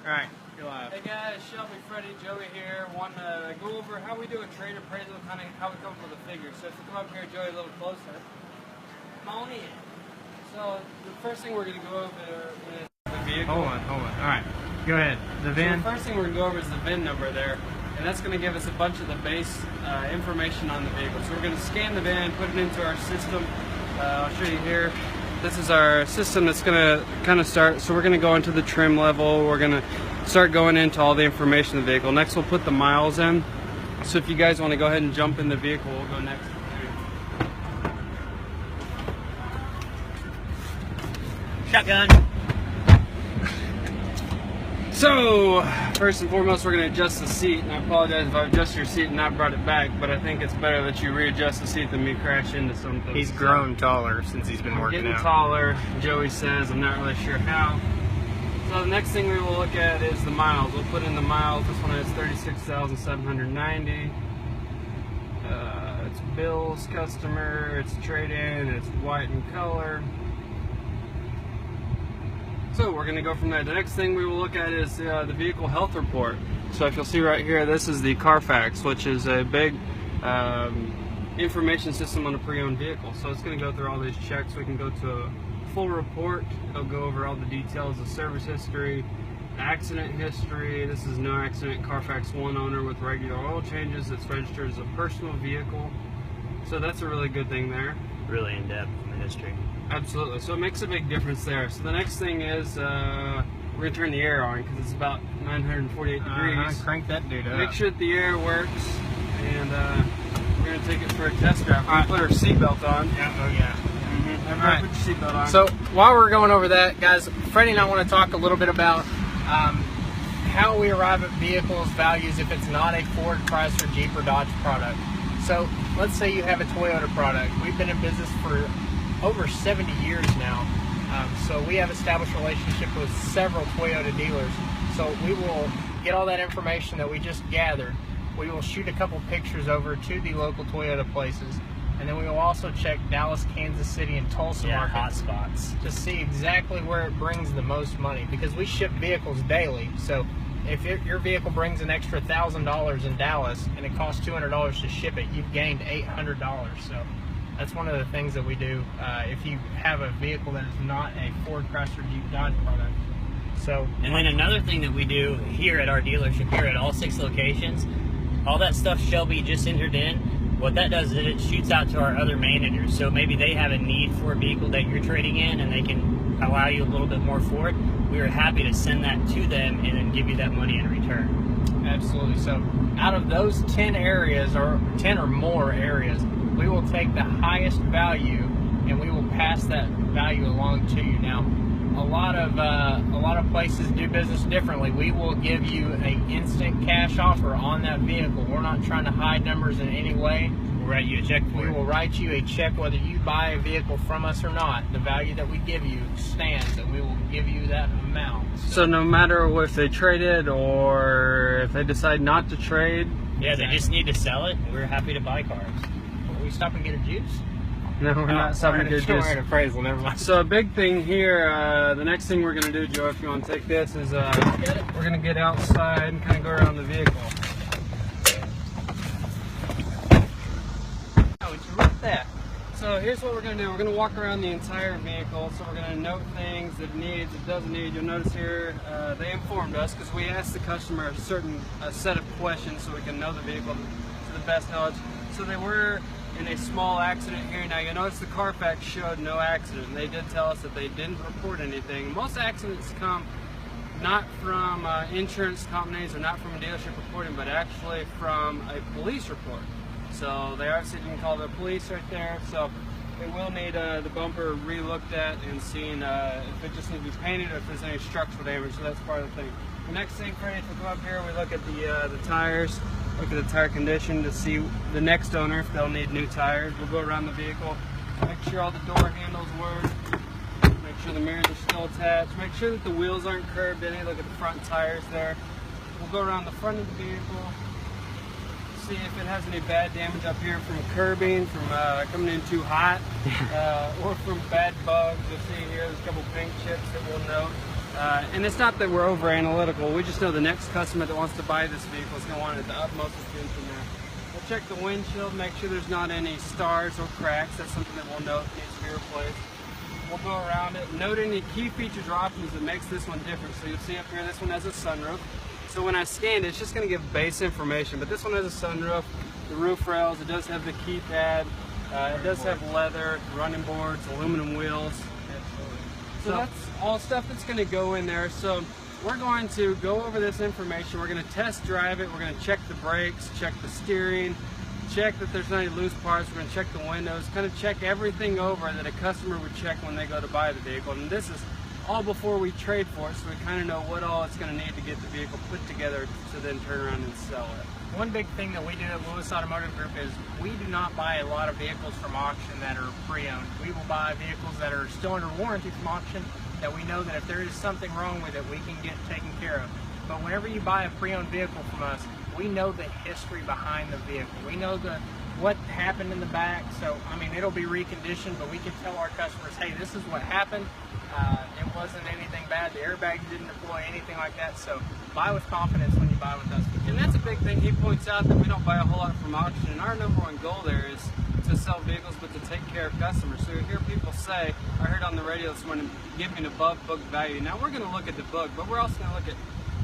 Alright, you're live. Hey guys, Shelby, Freddie, Joey here. Want to go over how we do a trade appraisal, kind of how we come up with a figure. So if you come up here, Joey, a little closer. Come on in. So the first thing we're going to go over is the vehicle. Hold on. Alright, go ahead. The VIN. So the first thing we're going to go over is the VIN number there. And that's going to give us a bunch of the base information on the vehicle. So we're going to scan the VIN, put it into our system. I'll show you here. This is our system that's going to kind of start. So we're going to go into the trim level. We're going to start going into all the information of the vehicle. Next we'll put the miles in. So if you guys want to go ahead and jump in the vehicle, we'll go next. Shotgun. So, first and foremost, we're going to adjust the seat, and I apologize if I adjust your seat and not brought it back, but I think it's better that you readjust the seat than me crash into something. He's grown taller since he's been working getting out. Taller, Joey says. I'm not really sure how. So the next thing we will look at is the miles. We'll put in the miles. This one is 36,790. It's Bill's customer, it's trade-in, it's white in color. So we're going to go from there. The next thing we will look at is the vehicle health report. So if you'll see right here, this is the Carfax, which is a big information system on a pre-owned vehicle. So it's going to go through all these checks. We can go to a full report. It'll go over all the details of service history, accident history. This is no accident Carfax One owner with regular oil changes. It's registered as a personal vehicle. So that's a really good thing there. Really in-depth in the history. Absolutely. So it makes a big difference there. So the next thing is we're going to turn the air on because it's about 948 degrees. Crank that dude up. Make sure that the air works, and we're going to take it for a test drive. We're going to put our seatbelt on. Yeah, oh yeah. Everybody put your seatbelt on. So while we're going over that, guys, Freddie and I want to talk a little bit about how we arrive at vehicles values if it's not a Ford, Chrysler, Jeep, or Dodge product. So let's say you have a Toyota product. We've been in business for over 70 years now. So we have established a relationship with several Toyota dealers. So we will get all that information that we just gathered. We will shoot a couple pictures over to the local Toyota places. And then we will also check Dallas, Kansas City, and Tulsa markets hotspots to see exactly where it brings the most money, because we ship vehicles daily. So if your vehicle brings an extra $1,000 in Dallas and it costs $200 to ship it, you've gained $800. So that's one of the things that we do if you have a vehicle that is not a Ford, Chrysler, Jeep, Dodge product. So, and then another thing that we do here at our dealership, here at all 6 locations, all that stuff Shelby just entered in, what that does is it shoots out to our other managers. So maybe they have a need for a vehicle that you're trading in and they can allow you a little bit more for it. We are happy to send that to them and then give you that money in return. Absolutely. So out of those 10 areas, or 10 or more areas, we will take the highest value and we will pass that value along to you. Now, a lot of places do business differently. We will give you an instant cash offer on that vehicle. We're not trying to hide numbers in any way. We'll write you a check for it. We will write you a check whether you buy a vehicle from us or not. The value that we give you stands, and we will give you that amount. So no matter if they traded or if they decide not to trade? Yeah, they just need to sell it. We're happy to buy cars. Will we stop and get a juice? No, we're not stopping to do juice. We're in appraisal, never mind. So a big thing here, the next thing we're going to do, Joe, if you want to take this, is we're going to get outside and kind of go around the vehicle. Oh, would you look at that? So here's what we're going to do. We're going to walk around the entire vehicle. So we're going to note things that it needs, it doesn't need. You'll notice here, they informed us because we asked the customer a set of questions so we can know the vehicle to the best knowledge. So they were in a small accident here. Now you notice the Carfax showed no accident. They did tell us that they didn't report anything. Most accidents come not from insurance companies or not from a dealership reporting, but actually from a police report. So they are sitting and call the police right there. So it will need the bumper re-looked at and seen if it just needs to be painted or if there's any structural damage. So that's part of the thing. The next thing, Freddie, if we come up here, we look at the tires. Look at the tire condition to see the next owner if they'll need new tires. We'll go around the vehicle, make sure all the door handles work, make sure the mirrors are still attached, make sure that the wheels aren't curved any. Look at the front tires there. We'll go around the front of the vehicle, see if it has any bad damage up here from curbing, from coming in too hot, or from bad bugs. You'll see here there's a couple paint chips that we'll note. And it's not that we're over analytical, we just know the next customer that wants to buy this vehicle is going to want it at the utmost attention there. We'll check the windshield, make sure there's not any stars or cracks. That's something that we'll note needs to be replaced. We'll go around it, note any key features or options that makes this one different. So you'll see up here, this one has a sunroof. So when I scan it, it's just going to give base information, but this one has a sunroof, the roof rails, it does have the keypad, it does have leather, running boards, aluminum wheels. So that's all stuff that's going to go in there. So we're going to go over this information, we're going to test drive it, we're going to check the brakes, check the steering, check that there's not any loose parts, we're going to check the windows, kind of check everything over that a customer would check when they go to buy the vehicle. And this is all before we trade for it, so we kind of know what all it's going to need to get the vehicle put together to then turn around and sell it. One big thing that we do at Lewis Automotive Group is we do not buy a lot of vehicles from auction that are pre-owned. We will buy vehicles that are still under warranty from auction that we know that if there is something wrong with it, we can get taken care of. But whenever you buy a pre-owned vehicle from us, we know the history behind the vehicle. We know what happened in the back. So, I mean, it'll be reconditioned, but we can tell our customers, hey, this is what happened. It wasn't anything bad. The airbags didn't deploy, anything like that. So buy with confidence when you buy with us. And that's a big thing. He points out that we don't buy a whole lot from auction, and our number one goal there is to sell vehicles, but to take care of customers. So you hear people say, I heard on the radio this morning, give me an above book value. Now we're going to look at the book, but we're also going to look at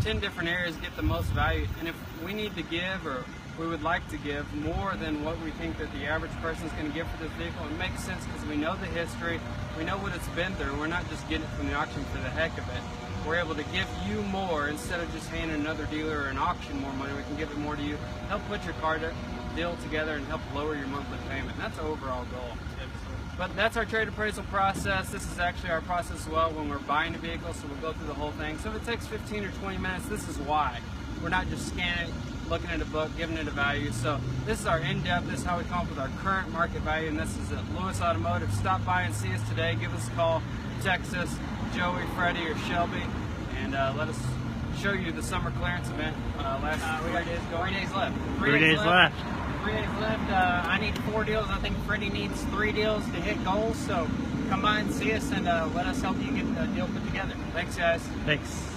10 different areas, get the most value. And if we need to give, or we would like to give more than what we think that the average person is going to give for this vehicle, it makes sense because we know the history, we know what it's been through. We're not just getting it from the auction for the heck of it. We're able to give you more instead of just handing another dealer or an auction more money. We can give it more to you, help put your car deal together, and help lower your monthly payment. That's the overall goal. But that's our trade appraisal process. This is actually our process as well when we're buying a vehicle, so we'll go through the whole thing. So if it takes 15 or 20 minutes, this is why. We're not just scanning it, looking at a book, giving it a value. So this is our in-depth, this is how we come up with our current market value, and this is at Lewis Automotive. Stop by and see us today. Give us a call, text us, Joey, Freddie, or Shelby, and let us show you the summer clearance event. We got 3 days left. 3 days left. 3 days left. I need 4 deals. I think Freddie needs 3 deals to hit goals. So come by and see us and let us help you get the deal put together. Thanks, guys. Thanks.